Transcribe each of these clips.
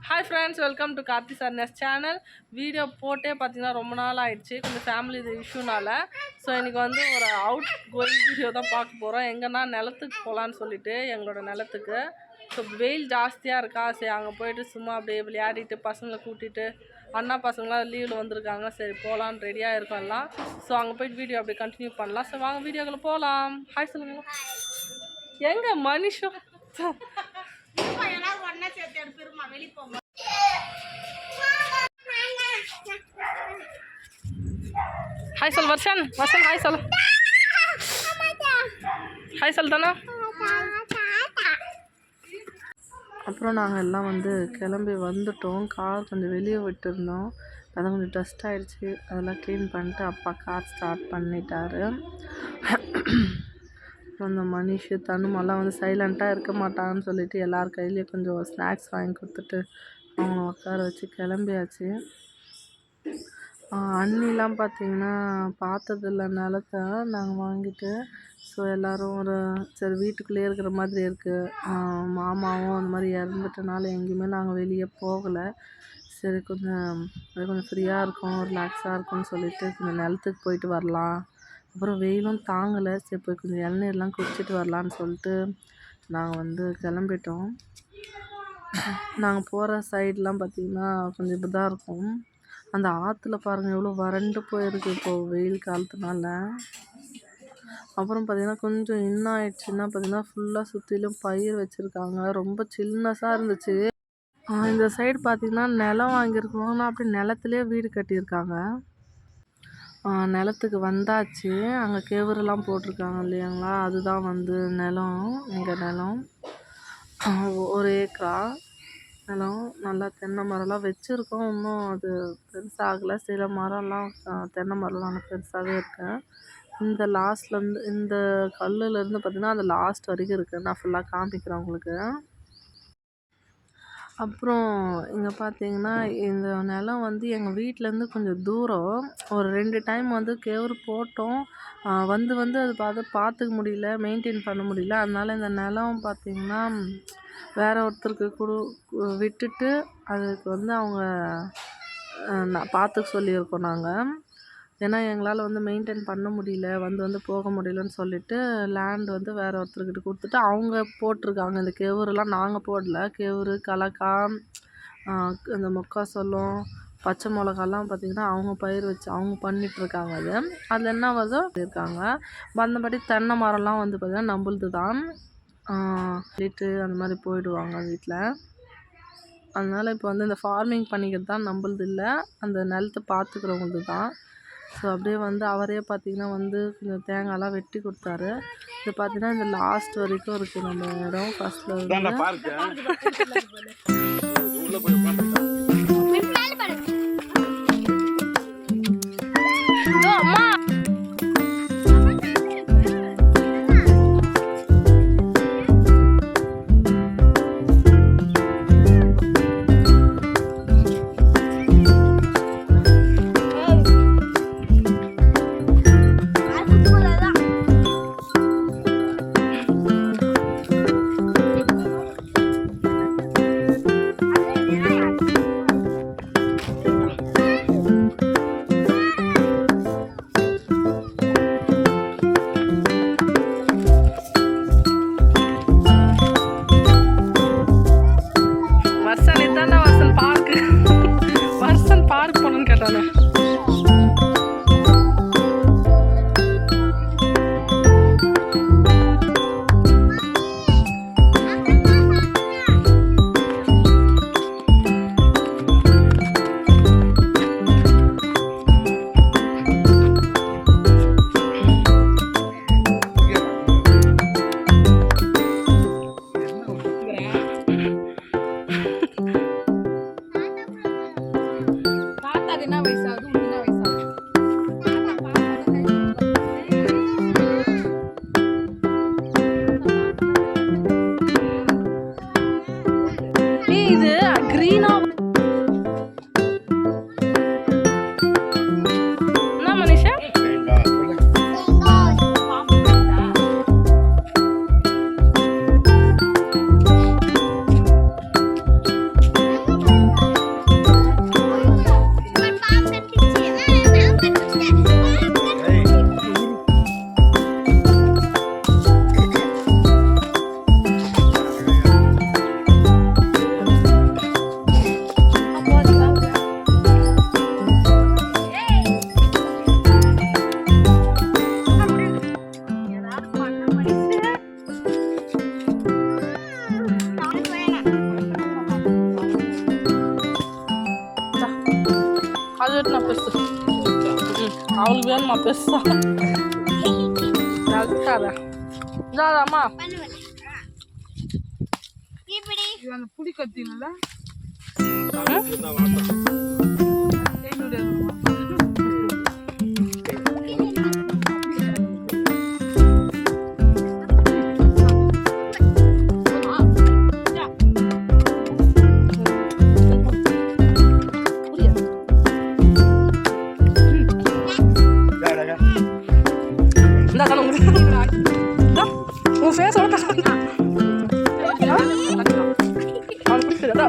Hi friends, welcome to Karthi சர்னஸ் channel. Video போட்டே பார்த்தீங்கன்னா ரொம்ப நாள் ஆயிடுச்சு, கொஞ்சம் ஃபேமிலி இஷ்யூனால. ஸோ இன்றைக்கி வந்து ஒரு அவுட் கோயிங் வீடியோ தான் பார்க்க போகிறோம். எங்கன்னா நிலத்துக்கு போகலான்னு சொல்லிட்டு எங்களோட நிலத்துக்கு. ஸோ வெயில் ஜாஸ்தியாக இருக்கா, சரி அங்கே போயிட்டு சும்மா அப்படியே விளையாடிட்டு பசங்களை கூட்டிகிட்டு அண்ணா பசங்களாம் லீவில் வந்திருக்காங்க, சரி போகலான்னு ரெடியாக இருக்கோம் எல்லாம். ஸோ அங்கே போயிட்டு வீடியோ அப்படியே கண்டினியூ பண்ணலாம். ஸோ வாங்க வீடியோக்குள்ள போகலாம். ஹாய் சொல்லுங்க. எங்கே மனுஷன் ஹாய் சொல் வர்ஷன். ஹாய் சொல். ஹாய் சொல் தானே. அப்புறம் நாங்கள் எல்லாம் வந்து கிளம்பி வந்துட்டோம். கார் கொஞ்சம் வெளியே விட்டுருந்தோம், அதை கொஞ்சம் டஸ்ட் ஆகிடுச்சு, அதெல்லாம் க்ளீன் பண்ணிட்டு அப்பா கார் ஸ்டார்ட் பண்ணிட்டாரு. அப்புறம் இந்த மனிஷு தனுமெல்லாம் வந்து சைலண்ட்டாக இருக்க மாட்டாங்கன்னு சொல்லிட்டு எல்லார் கையிலையும் கொஞ்சம் ஸ்நாக்ஸ் வாங்கி கொடுத்துட்டு அவங்கள உட்கார வச்சு கிளம்பியாச்சு. அண்ணிலாம் பார்த்திங்கன்னா பார்த்ததில்ல நிலத்தை நாங்கள் வாங்கிட்டு. ஸோ எல்லோரும் ஒரு சரி வீட்டுக்குள்ளேயே இருக்கிற மாதிரி இருக்குது. மாமாவும் அந்த மாதிரி இறந்துட்டனால எங்கேயுமே நாங்கள் வெளியே போகலை. சரி கொஞ்சம் ஃப்ரீயாக இருக்கும், ரிலாக்ஸாக இருக்கும்னு சொல்லிட்டு கொஞ்சம் நிலத்துக்கு போயிட்டு வரலாம். அப்புறம் வெயிலும் தாங்கலை, சரி போய் கொஞ்சம் இளநீர்லாம் குடிச்சிட்டு வரலான்னு சொல்லிட்டு நாங்கள் வந்து கிளம்பிட்டோம். நாங்கள் போகிற சைட்லாம் பார்த்திங்கன்னா கொஞ்சம் இப்படி தான் இருக்கும். அந்த ஆற்றுல பாருங்கள் எவ்வளோ வறண்டு போயிருக்கு இப்போது வெயில் காலத்தினால. அப்புறம் பார்த்திங்கன்னா கொஞ்சம் இன்னும் ஆயிடுச்சுன்னா பார்த்திங்கன்னா ஃபுல்லாக சுற்றிலும் பயிர் வச்சுருக்காங்க, ரொம்ப சில்னஸாக இருந்துச்சு. இந்த சைடு பார்த்திங்கன்னா நிலம் வாங்கியிருக்கவங்கன்னா அப்படி நிலத்துலேயே வீடு கட்டியிருக்காங்க. நிலத்துக்கு வந்தாச்சு. அங்கே கேவரெல்லாம் போட்டிருக்காங்க இல்லையாங்களா, அதுதான் வந்து நிலம். எங்கள் நிலம் 1 ஏக்கரா நிலம். நல்லா தென்னை மரம்லாம் வச்சுருக்கோம், இன்னும் அது பெருசாகலை. சில மரம்லாம் தென்னை மரம்லாம் நல்லா பெருசாகவே இருக்கு. இந்த லாஸ்ட்லேருந்து இந்த கல்லுலேருந்து பார்த்திங்கன்னா அந்த லாஸ்ட் வரைக்கும் இருக்குது. நான் ஃபுல்லாக காமிக்கிறேன் உங்களுக்கு. அப்புறம் இங்கே பார்த்தீங்கன்னா இந்த நிலம் வந்து எங்கள் வீட்டிலேருந்து கொஞ்சம் தூரம். ஒரு 2 டைம் வந்து கேவுரு போட்டோம். வந்து அது பார்த்துக்க முடியல, மெயின்டைன் பண்ண முடியல. அதனால் இந்த நிலம் பார்த்திங்கன்னா வேறு ஒருத்தருக்கு விட்டுட்டு அதுக்கு வந்து அவங்க பார்த்துக்க சொல்லியிருக்கோம் நாங்கள். ஏன்னா எங்களால் வந்து மெயின்டைன் பண்ண முடியல, வந்து போக முடியலன்னு சொல்லிட்டு லேண்ட் வந்து வேறு ஒருத்தர்கிட்ட கொடுத்துட்டு அவங்க போட்டிருக்காங்க. இந்த கேவுரெலாம் நாங்கள் போடல. கேவுரு, கலக்காய், இந்த மொக்காசோளம், பச்சை மிளகாலாம் பார்த்திங்கன்னா அவங்க பயிர் வச்சு அவங்க பண்ணிகிட்ருக்காங்க. அதில் என்ன வருதோ இருக்காங்க. மற்றபடி தென்னை மரம்லாம் வந்து பார்த்திங்கன்னா நம்மளுது தான். சொல்லிட்டு அந்த மாதிரி போயிடுவாங்க வீட்டில். அதனால் இப்போ வந்து இந்த ஃபார்மிங் பண்ணிக்கிறது தான் நம்மளுது இல்லை, அந்த நிலத்தை பார்த்துக்கிறவங்களது தான். ஸோ அப்படியே வந்து அவரே பார்த்திங்கன்னா வந்து கொஞ்சம் தேங்காய்லாம் வெட்டி கொடுத்தாரு. இது பார்த்திங்கன்னா இந்த லாஸ்ட் வரைக்கும் இருக்குது நம்ம இடம். ஃபஸ்ட்டில் பார்க் போகணுன்னு கேட்டானே. இது கிரீனா என்ன மனிஷா? எடுத்து நான் பெருசு. அவளுக்கு வேணுமா பெருசா? அழுக்காத இதாதாம்மா. புடி கத்திங்களா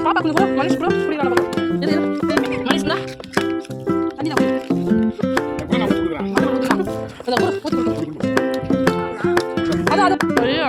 பாப்பா கொஞ்சம் மனுஷ் ப்ரோ புடி மனுஷ் அதான் ஐயோ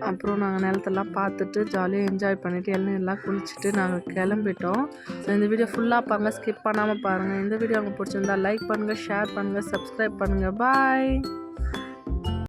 அப்புறம் நாங்கள் நிலத்தெல்லாம் பார்த்துட்டு ஜாலியாக என்ஜாய் பண்ணிவிட்டு எல்லாம் குளிச்சுட்டு நாங்கள் கிளம்பிட்டோம். ஸோ இந்த வீடியோ ஃபுல்லாக பாருங்கள், ஸ்கிப் பண்ணாமல் பாருங்கள். இந்த வீடியோ உங்களுக்கு பிடிச்சிருந்தா லைக் பண்ணுங்கள், ஷேர் பண்ணுங்கள், சப்ஸ்கிரைப் பண்ணுங்கள். பாய்.